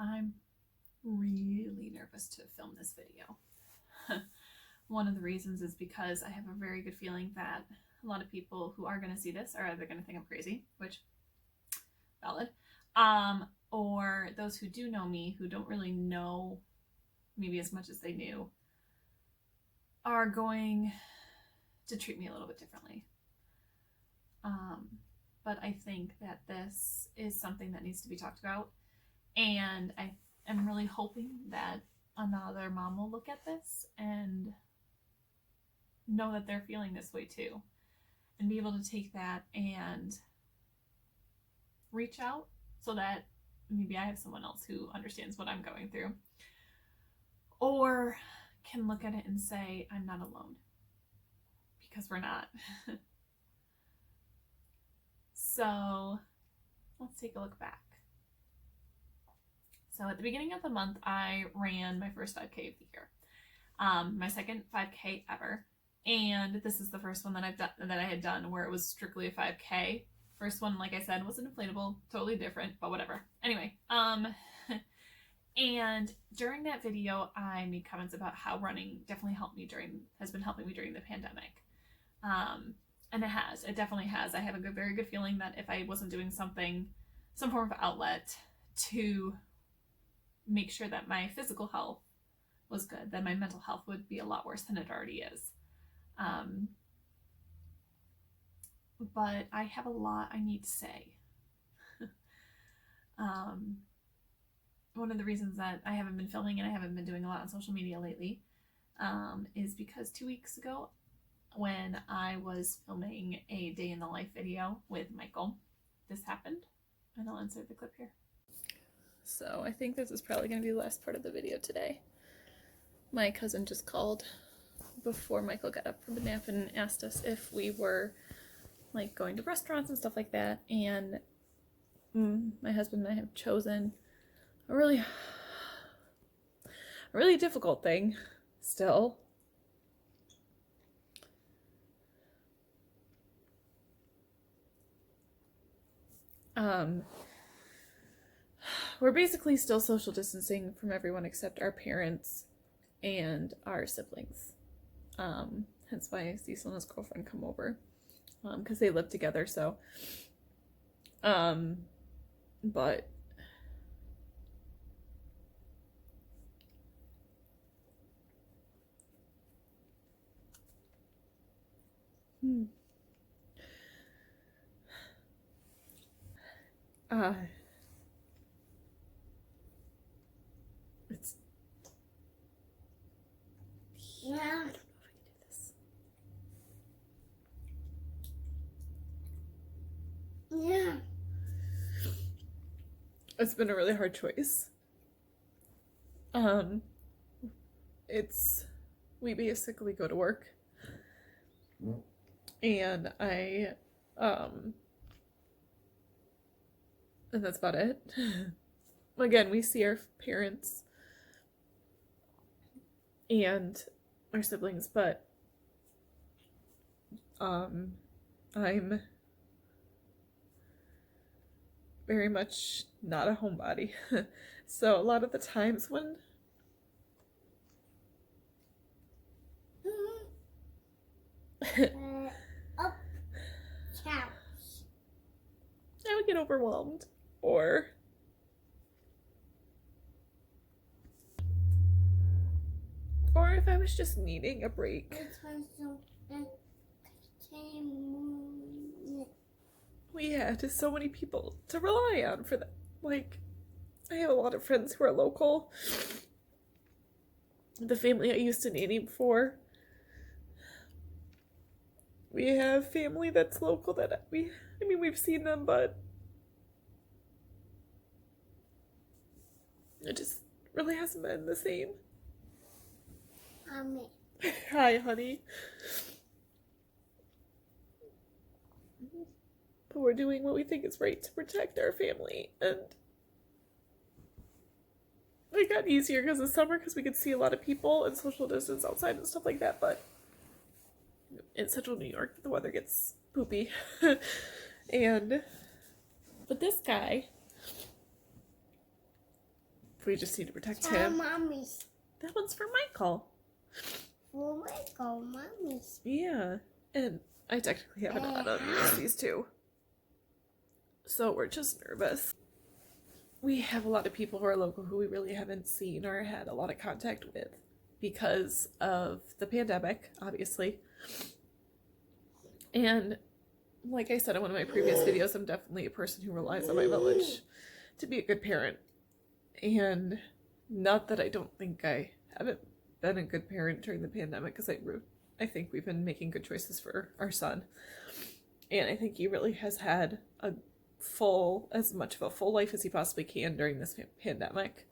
I'm really nervous to film this video. One of the reasons is because I have a very good feeling that a lot of people who are going to see this are either going to think I'm crazy, which, valid, or those who do know me, who don't really know maybe as much as they knew, are going to treat me a little bit differently. But I think that this is something that needs to be talked about, and I am really hoping that another mom will look at this and know that they're feeling this way too, and be able to take that and reach out so that maybe I have someone else who understands what I'm going through, or can look at it and say, I'm not alone, because we're not. So let's take a look back. So at the beginning of the month, I ran my first 5K of the year, my second 5K ever. And this is the first one that I had done where it was strictly a 5K. First one, like I said, was an inflatable, totally different, but whatever. Anyway, and during that video, I made comments about how running definitely has been helping me during the pandemic. And it definitely has. I have a very good feeling that if I wasn't doing some form of outlet to make sure that my physical health was good, then my mental health would be a lot worse than it already is. But I have a lot I need to say. One of the reasons that I haven't been filming and I haven't been doing a lot on social media lately is because 2 weeks ago, when I was filming a day in the life video with Michael, this happened, and I'll insert the clip here. So I think this is probably going to be the last part of the video today. My cousin just called before Michael got up from the nap and asked us if we were like going to restaurants and stuff like that, and my husband and I have chosen a really difficult thing still. We're basically still social distancing from everyone except our parents and our siblings. Hence why Cecil and his girlfriend come over, because they live together, so. But it's I don't know if I can do this. Yeah. It's been a really hard choice. We basically go to work, and and that's about it. Again, we see our parents and our siblings, but I'm very much not a homebody. So a lot of the times when I would get overwhelmed, or if I was just needing a break. We had so many people to rely on for that. Like, I have a lot of friends who are local. The family I used to nanny for. We have family that's local that we've seen them, but it just really hasn't been the same. Hi, honey. But we're doing what we think is right to protect our family, and it got easier because of summer, because we could see a lot of people and social distance outside and stuff like that, but in central New York, the weather gets poopy. But this guy We just need to protect him. Mommy. That one's for Michael. For Michael, Mommy. Yeah. And I technically have an aunt on these too. So we're just nervous. We have a lot of people who are local who we really haven't seen or had a lot of contact with because of the pandemic, obviously. And like I said in one of my previous videos, I'm definitely a person who relies on my village to be a good parent. And not that I don't think I haven't been a good parent during the pandemic, because I think we've been making good choices for our son. And I think he really has had as much of a full life as he possibly can during this pandemic.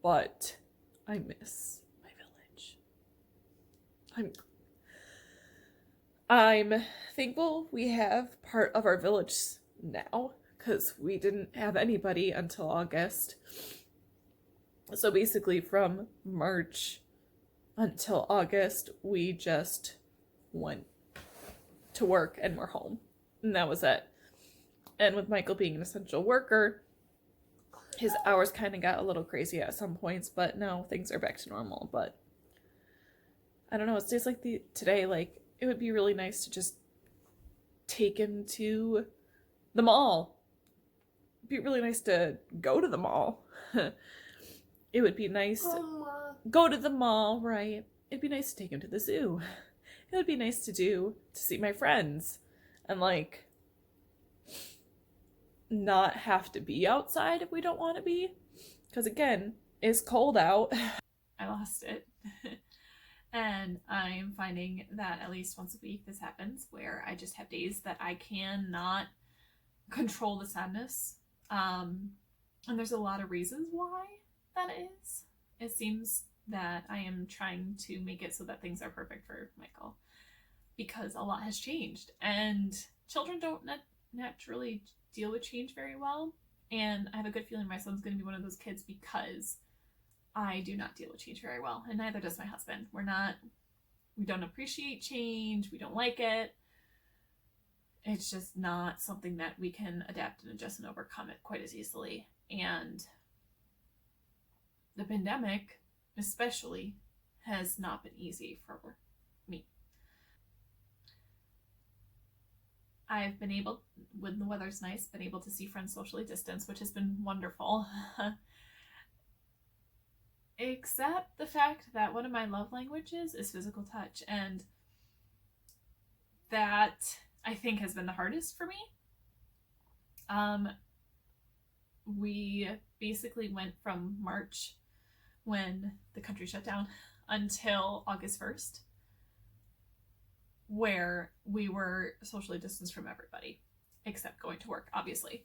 But I miss my village. I'm thankful we have part of our village now, because we didn't have anybody until August. So basically from March until August, we just went to work and we're home. And that was it. And with Michael being an essential worker, his hours kind of got a little crazy at some points, but now things are back to normal. But I don't know, it's days like today, like, it would be really nice to just take him to the mall. It'd be really nice to go to the mall. It would be nice to go to the mall, right? It'd be nice to take him to the zoo. It would be nice to see my friends and, like, not have to be outside if we don't want to be. Because, again, it's cold out. I lost it. And I'm finding that at least once a week this happens, where I just have days that I cannot control the sadness. And there's a lot of reasons why that is. It seems that I am trying to make it so that things are perfect for Michael, because a lot has changed, and children don't naturally deal with change very well. And I have a good feeling my son's going to be one of those kids, because I do not deal with change very well, and neither does my husband. We don't appreciate change. We don't like it. It's just not something that we can adapt and adjust and overcome it quite as easily. And the pandemic, especially, has not been easy for me. I've been able, when the weather's nice, been able to see friends socially distanced, which has been wonderful. Except the fact that one of my love languages is physical touch, and that I think has been the hardest for me. We basically went from March, when the country shut down, until August 1st, where we were socially distanced from everybody, except going to work, obviously.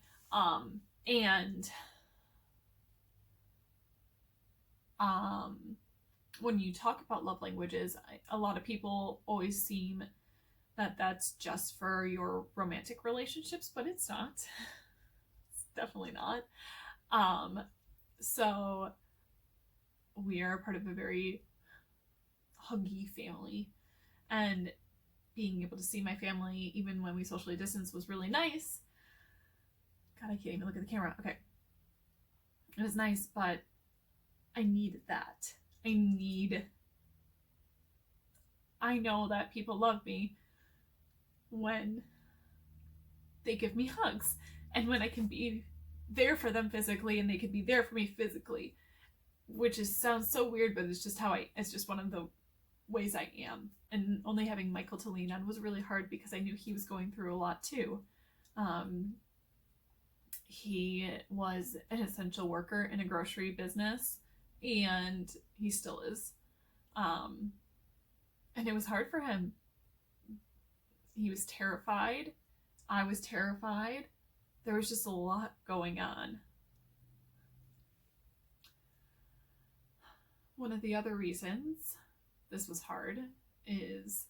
When you talk about love languages, a lot of people always seem that that's just for your romantic relationships, but it's not. It's definitely not. So we are part of a very huggy family, and being able to see my family even when we socially distance was really nice. God, I can't even look at the camera. Okay. It was nice, but I needed that. I know that people love me when they give me hugs, and when I can be there for them physically, and they can be there for me physically, which sounds so weird, but it's just it's just one of the ways I am. And only having Michael to lean on was really hard, because I knew he was going through a lot too. He was an essential worker in a grocery business, and he still is. And it was hard for him. He was terrified. I was terrified. There was just a lot going on. One of the other reasons this was hard is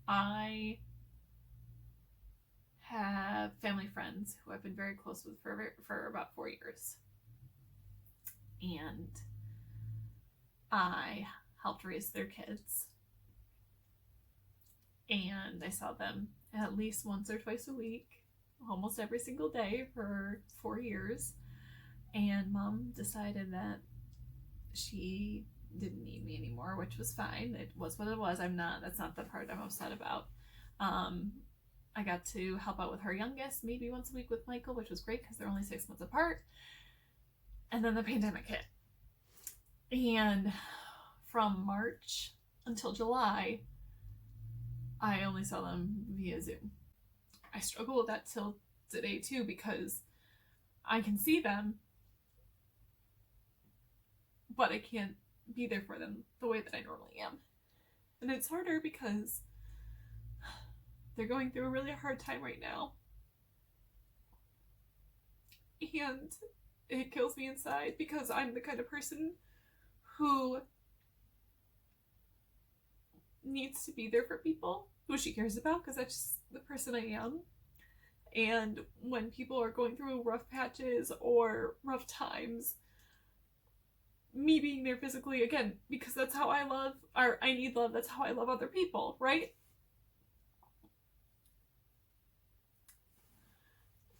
I have family friends who I've been very close with for about 4 years. And I helped raise their kids. And I saw them at least once or twice a week, almost every single day for 4 years. And Mom decided that she didn't need me anymore, which was fine. It was what it was. That's not the part I'm upset about. I got to help out with her youngest maybe once a week with Michael, which was great because they're only 6 months apart. And then the pandemic hit. And from March until July, I only saw them via Zoom. I struggle with that till today too, because I can see them, but I can't be there for them the way that I normally am. And it's harder because they're going through a really hard time right now. And it kills me inside because I'm the kind of person who needs to be there for people who she cares about, because that's just the person I am. And when people are going through rough patches or rough times, me being there physically, again, because that's how I love, or I need love, that's how I love other people, right?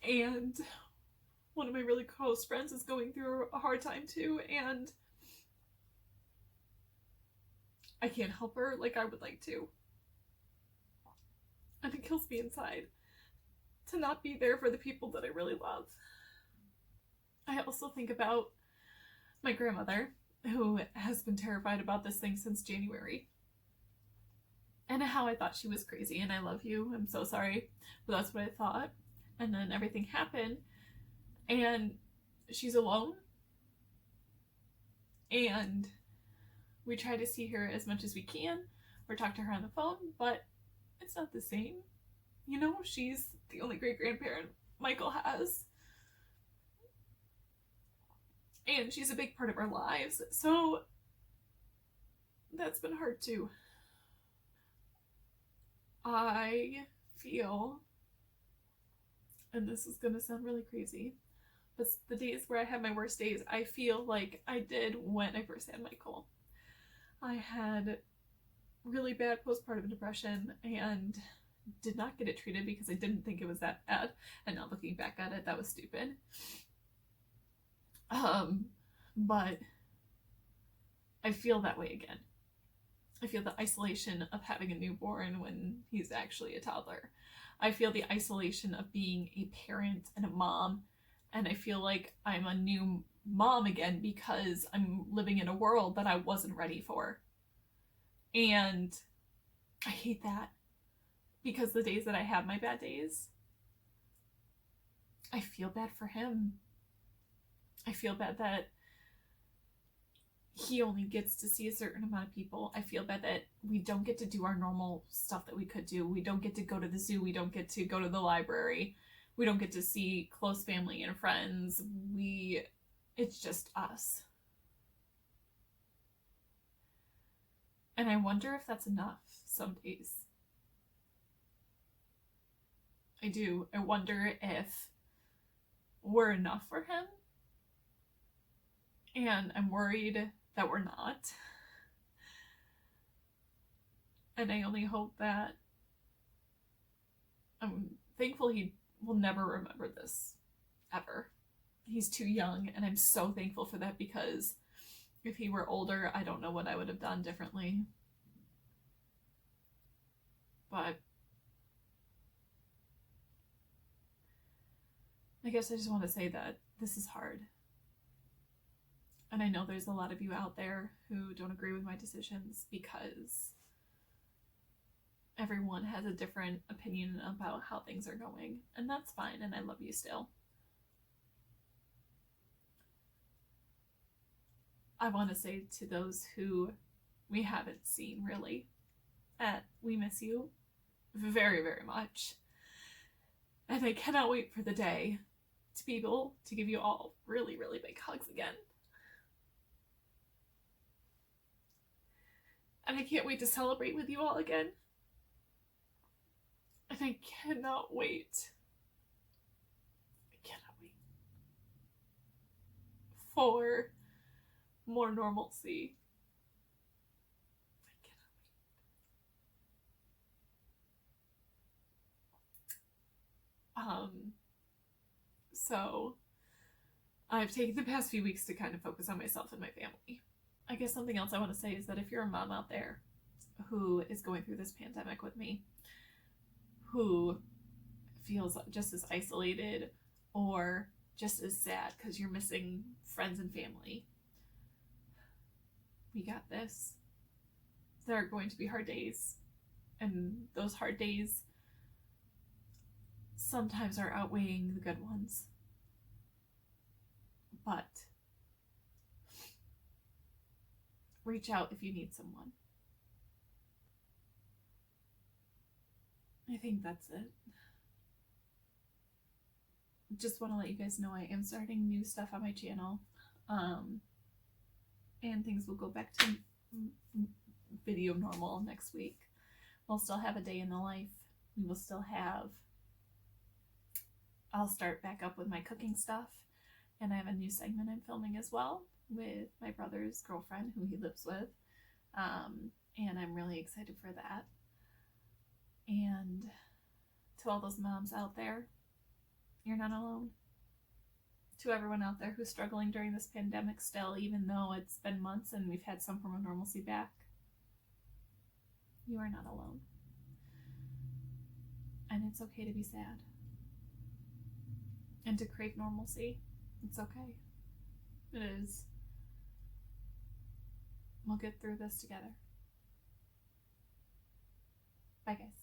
And one of my really close friends is going through a hard time too, and I can't help her like I would like to. And it kills me inside to not be there for the people that I really love. I also think about my grandmother, who has been terrified about this thing since January. And how I thought she was crazy, and I love you, I'm so sorry, but that's what I thought. And then everything happened, and she's alone. And we try to see her as much as we can, or talk to her on the phone, but it's not the same. You know, she's the only great-grandparent Michael has. And she's a big part of our lives, so that's been hard too. I feel, and this is gonna sound really crazy, but the days where I had my worst days, I feel like I did when I first had Michael. I had really bad postpartum depression and did not get it treated because I didn't think it was that bad. And now looking back at it, that was stupid. But I feel that way again. I feel the isolation of having a newborn when he's actually a toddler. I feel the isolation of being a parent and a mom, and I feel like I'm a new mom again because I'm living in a world that I wasn't ready for. And I hate that, because the days that I have my bad days, I feel bad for him. I feel bad that he only gets to see a certain amount of people. I feel bad that we don't get to do our normal stuff that we could do. We don't get to go to the zoo. We don't get to go to the library. We don't get to see close family and friends. It's just us. And I wonder if that's enough some days. I do. I wonder if we're enough for him. And I'm worried that we're not. And I only hope that, I'm thankful he will never remember this, ever. He's too young, and I'm so thankful for that, because if he were older, I don't know what I would have done differently. But I guess I just want to say that this is hard. And I know there's a lot of you out there who don't agree with my decisions, because everyone has a different opinion about how things are going. And that's fine, and I love you still. I want to say to those who we haven't seen, really, that we miss you very, very much. And I cannot wait for the day to be able to give you all really, really big hugs again. And I can't wait to celebrate with you all again. And I cannot wait. I cannot wait for more normalcy. I cannot So I've taken the past few weeks to kind of focus on myself and my family. I guess something else I want to say is that if you're a mom out there who is going through this pandemic with me, who feels just as isolated or just as sad because you're missing friends and family, we got this. There are going to be hard days, and those hard days sometimes are outweighing the good ones. But reach out if you need someone. I think that's it. Just want to let you guys know I am starting new stuff on my channel. And things will go back to video normal next week. We'll still have a day in the life. We will still have... I'll start back up with my cooking stuff. And I have a new segment I'm filming as well with my brother's girlfriend who he lives with. And I'm really excited for that. And to all those moms out there, you're not alone. To everyone out there who's struggling during this pandemic still, even though it's been months and we've had some form of normalcy back, you are not alone. And it's okay to be sad. And to crave normalcy. It's okay. It is. We'll get through this together. Bye, guys.